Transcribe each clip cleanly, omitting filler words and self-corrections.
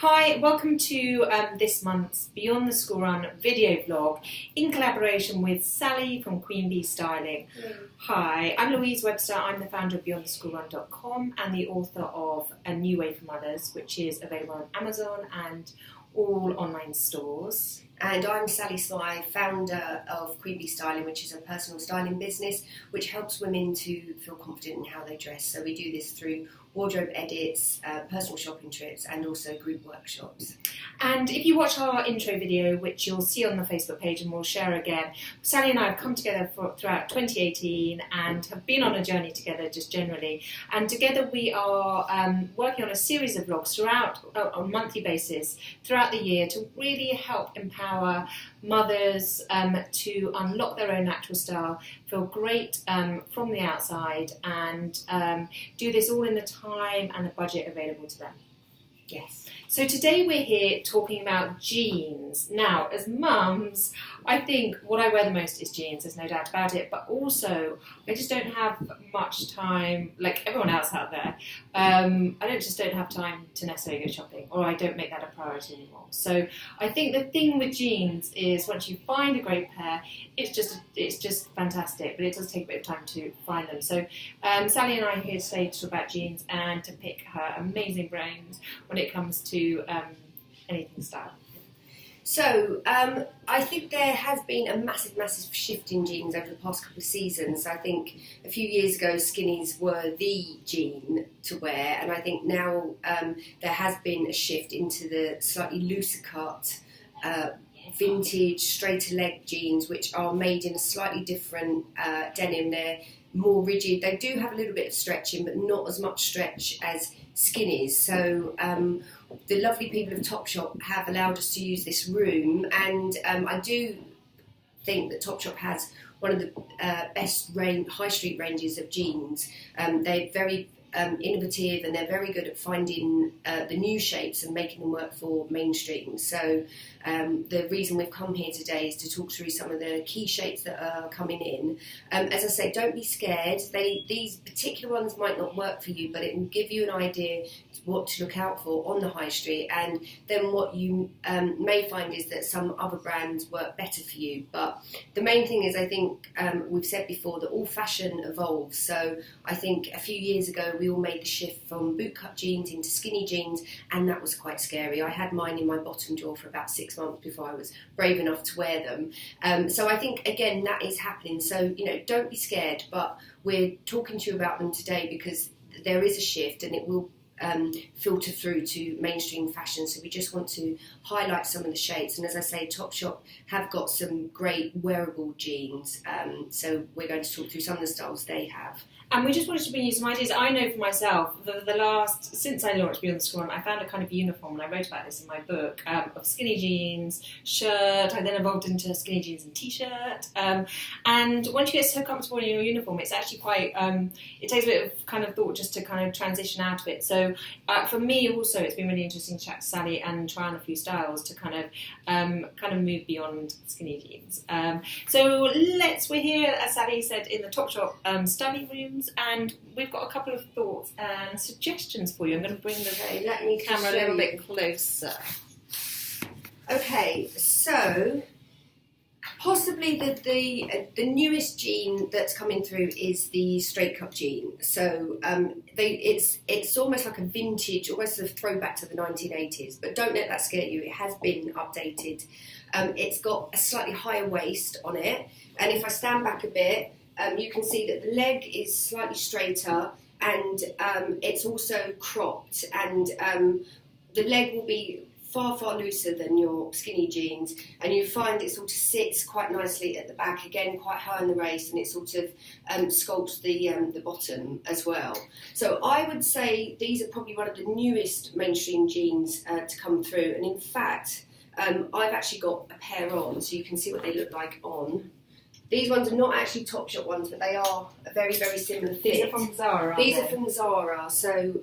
Hi, welcome to this month's Beyond the School Run video vlog in collaboration with Sally from Queen Bee Styling. Hi, I'm Louise Webster. I'm the founder of BeyondTheSchoolRun.com and the author of A New Way for Mothers, which is available on Amazon and all online stores. And I'm Sally Sly, founder of Queen Bee Styling, which is a personal styling business which helps women to feel confident in how they dress. So we do this through wardrobe edits, personal shopping trips, and also group workshops. And if you watch our intro video, which you'll see on the Facebook page and we'll share again, Sally and I have come together throughout 2018 and have been on a journey together just generally. And together we are working on a series of vlogs throughout, on a monthly basis, throughout the year to really help empower mothers to unlock their own natural style, feel great from the outside, and do this all in the time and the budget available to them. Yes. So today we're here talking about jeans. Now, as mums, I think what I wear the most is jeans, there's no doubt about it, but also I just don't have much time, like everyone else out there. I just don't have time to necessarily go shopping, or I don't make that a priority anymore. So I think the thing with jeans is once you find a great pair, it's just fantastic, but it does take a bit of time to find them. So Sally and I are here today to talk about jeans and to pick her amazing brains when it comes to anything style. So I think there has been a massive shift in jeans over the past couple of seasons. I think a few years ago skinnies were the jean to wear, and I think now there has been a shift into the slightly looser cut vintage straighter leg jeans, which are made in a slightly different denim. They're more rigid. They do have a little bit of stretching, but not as much stretch as skinnies. So the lovely people of Topshop have allowed us to use this room, and I do think that Topshop has one of the best high street ranges of jeans. They're very innovative, and they're very good at finding the new shapes and making them work for mainstream. So the reason we've come here today is to talk through some of the key shapes that are coming in. As I say, don't be scared. These particular ones might not work for you, but it will give you an idea what to look out for on the high street, and then what you may find is that some other brands work better for you. But the main thing is, I think we've said before that all fashion evolves. So I think a few years ago we all made the shift from bootcut jeans into skinny jeans, and that was quite scary. I had mine in my bottom drawer for about 6 months before I was brave enough to wear them. So I think, again, that is happening. So, don't be scared, but we're talking to you about them today because there is a shift, and it will filter through to mainstream fashion. So we just want to highlight some of the shapes. And as I say, Topshop have got some great wearable jeans. So we're going to talk through some of the styles they have. And we just wanted to bring you some ideas. I know for myself, since I launched Beyond the School Run, I found a kind of uniform, and I wrote about this in my book, of skinny jeans, shirt. I then evolved into skinny jeans and t-shirt. And once you get so comfortable in your uniform, it's actually quite, it takes a bit of kind of thought just to kind of transition out of it. So for me also, it's been really interesting to chat to Sally and try on a few styles to kind of move beyond skinny jeans. So we're here, as Sally said, in the Topshop styling room. And we've got a couple of thoughts and suggestions for you. I'm going to bring the camera a little bit closer. Okay, so possibly the newest jean that's coming through is the straight cut jean. So it's almost like a vintage, almost a throwback to the 1980s. But don't let that scare you. It has been updated. It's got a slightly higher waist on it, and if I stand back a bit, you can see that the leg is slightly straighter, and it's also cropped, and the leg will be far looser than your skinny jeans, and you find it sort of sits quite nicely at the back, again quite high on the waist, and it sort of sculpts the bottom as well. So I would say these are probably one of the newest mainstream jeans to come through, and in fact I've actually got a pair on, so you can see what they look like on. These ones are not actually Topshop ones, but they are a very similar fit. These are from Zara. These are from Zara. So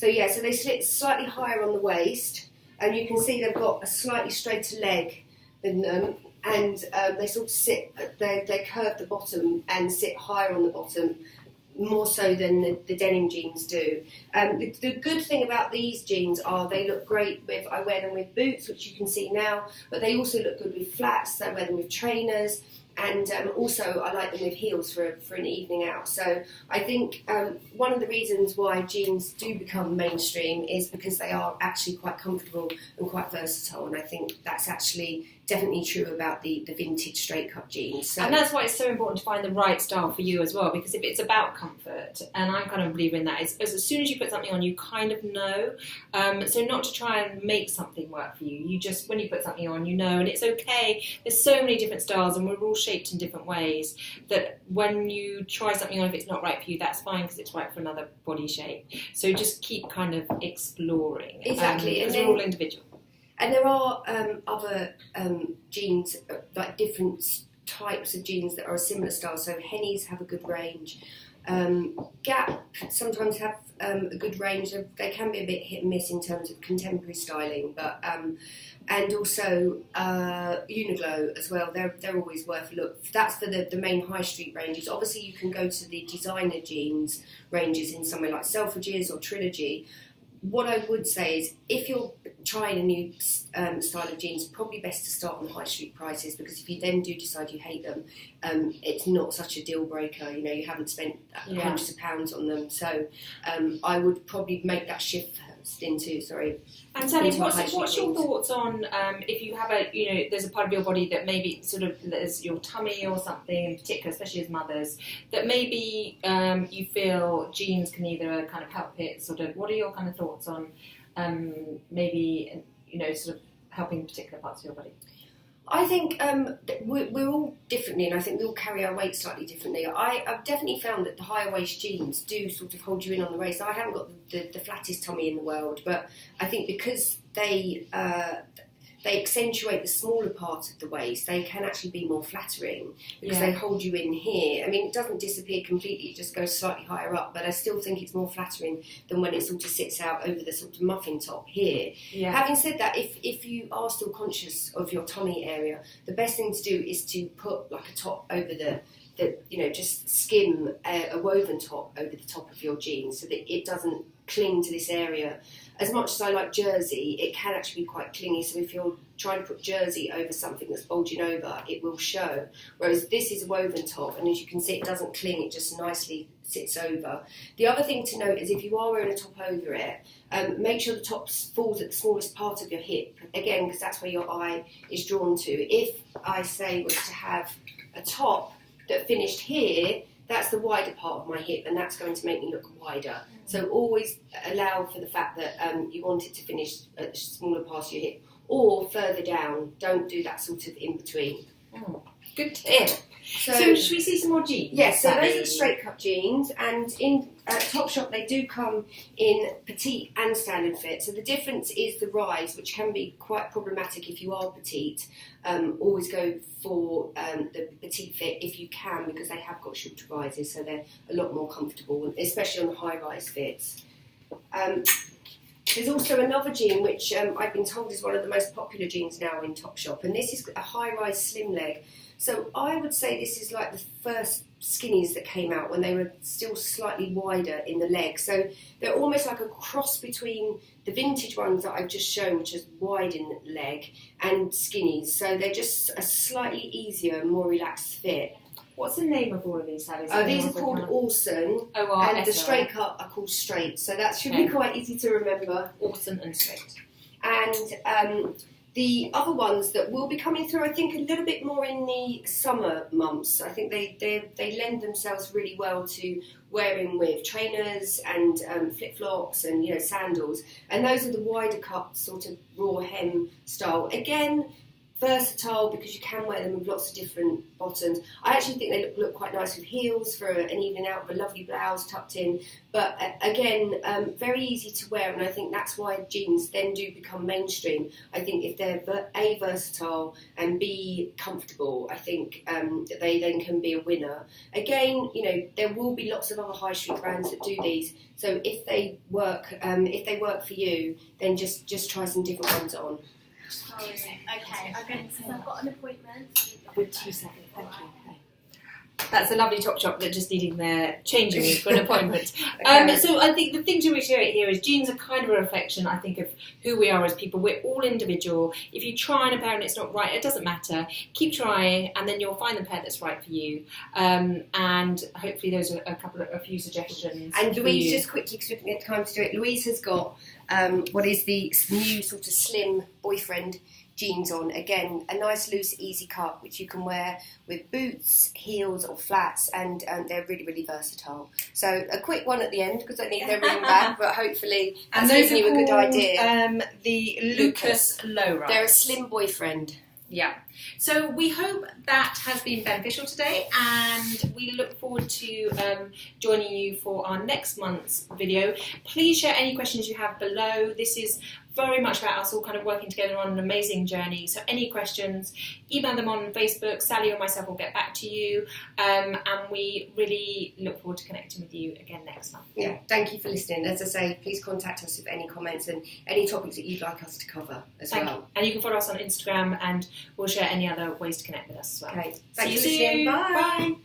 they sit slightly higher on the waist, and you can see they've got a slightly straighter leg than them, and they sort of sit. They curve the bottom and sit higher on the bottom, more so than the denim jeans do. The good thing about these jeans are they look great with, I wear them with boots, which you can see now, but they also look good with flats, I wear them with trainers, and also I like them with heels for an evening out. So I think one of the reasons why jeans do become mainstream is because they are actually quite comfortable and quite versatile, and I think that's actually definitely true about the vintage straight cut jeans. So, and that's why it's so important to find the right style for you as well, because if it's about comfort, and I'm kind of believing that, is as soon as you put something on, you kind of know. So not to try and make something work for you. You just, when you put something on, you know, and it's okay. There's so many different styles, and we're all shaped in different ways, that when you try something on, if it's not right for you, that's fine, because it's right for another body shape. So just keep kind of exploring. Exactly. Because we're all individual. And there are other jeans, like different types of jeans that are a similar style. So Hennies have a good range. Gap sometimes have a good range. They can be a bit hit and miss in terms of contemporary styling, but and also Uniqlo as well. They're always worth a look. That's for the main high street ranges. Obviously, you can go to the designer jeans ranges in somewhere like Selfridges or Trilogy. What I would say is, if you're trying a new style of jeans, probably best to start on high street prices, because if you then do decide you hate them, it's not such a deal breaker. You know, you haven't spent hundreds of pounds on them. So I would probably make that shift into, And Sally, what's your thoughts on if you have there's a part of your body that maybe sort of, there's your tummy or something in particular, especially as mothers, that maybe you feel jeans can either kind of help it, sort of, what are your kind of thoughts on maybe, sort of helping particular parts of your body? I think we're all differently, and I think we all carry our weight slightly differently. I've definitely found that the higher waist jeans do sort of hold you in on the waist. I haven't got the flattest tummy in the world, but I think because they accentuate the smaller part of the waist, they can actually be more flattering, because they hold you in here. I mean, it doesn't disappear completely, it just goes slightly higher up, but I still think it's more flattering than when it sort of sits out over the sort of muffin top here. Yeah. Having said that, if you are still conscious of your tummy area, the best thing to do is to put like a top over just skim a woven top over the top of your jeans, so that it doesn't cling to this area. As much as I like jersey, it can actually be quite clingy, so if you're trying to put jersey over something that's bulging over, it will show. Whereas this is a woven top, and as you can see, it doesn't cling, it just nicely sits over. The other thing to note is, if you are wearing a top over it, make sure the top falls at the smallest part of your hip, again, because that's where your eye is drawn to. If I say was to have a top that finished here, that's the wider part of my hip, and that's going to make me look wider. So always allow for the fact that you want it to finish at the smaller part of your hip, or further down. Don't do that sort of in between. Good tip. So should we see some more jeans? Yes, so those are the straight cut jeans, and in Topshop they do come in petite and standard fit. So the difference is the rise, which can be quite problematic if you are petite. Always go for the petite fit if you can, because they have got shorter rises, so they're a lot more comfortable, especially on the high rise fits. There's also another jean which I've been told is one of the most popular jeans now in Topshop, and this is a high rise slim leg. So I would say this is like the first skinnies that came out when they were still slightly wider in the leg. So they're almost like a cross between the vintage ones that I've just shown, which is wide in the leg, and skinnies. So they're just a slightly easier, more relaxed fit. What's the name of all of these, Sally? These are called Orson, and the straight cut are called straight. So that should be quite easy to remember. Orson and straight. And the other ones that will be coming through, I think, a little bit more in the summer months. I think they lend themselves really well to wearing with trainers and flip-flops and sandals. And those are the wider cut, sort of raw hem style. Again, versatile, because you can wear them with lots of different bottoms. I actually think they look quite nice with heels for an evening out, with a lovely blouse tucked in. But again, very easy to wear, and I think that's why jeans then do become mainstream. I think if they're A, versatile, and B, comfortable, I think they then can be a winner. Again, there will be lots of other high street brands that do these. So if they work for you, then just try some different ones on. Okay, I'm going to, because I've got an appointment. With 2 seconds, thank you. That's a lovely Topshop that just needing their changing room for an appointment. Okay. So I think the thing to reiterate here is genes are kind of a reflection, I think, of who we are as people. We're all individual. If you try and a parent it's not right, it doesn't matter. Keep trying, and then you'll find the parent that's right for you. And hopefully those are a few suggestions. And Louise, just quickly, because we haven't had time to do it, Louise has got what is the new sort of slim boyfriend jeans on. Again, a nice loose easy cut which you can wear with boots, heels or flats, and they're really, really versatile. So a quick one at the end because I need their ring back, but hopefully that's giving you a good idea. The Lucas low rise. They're a slim boyfriend. Yeah. So we hope that has been beneficial today, and we look forward to joining you for our next month's video. Please share any questions you have below. This is very much about us all kind of working together on an amazing journey. So any questions, email them on Facebook. Sally or myself will get back to you. And we really look forward to connecting with you again next month. Yeah, thank you for listening. As I say, please contact us with any comments and any topics that you'd like us to cover as well. Thank you. And you can follow us on Instagram, and we'll share any other ways to connect with us as well. Okay, thank See you for you listening. soon. Bye. Bye.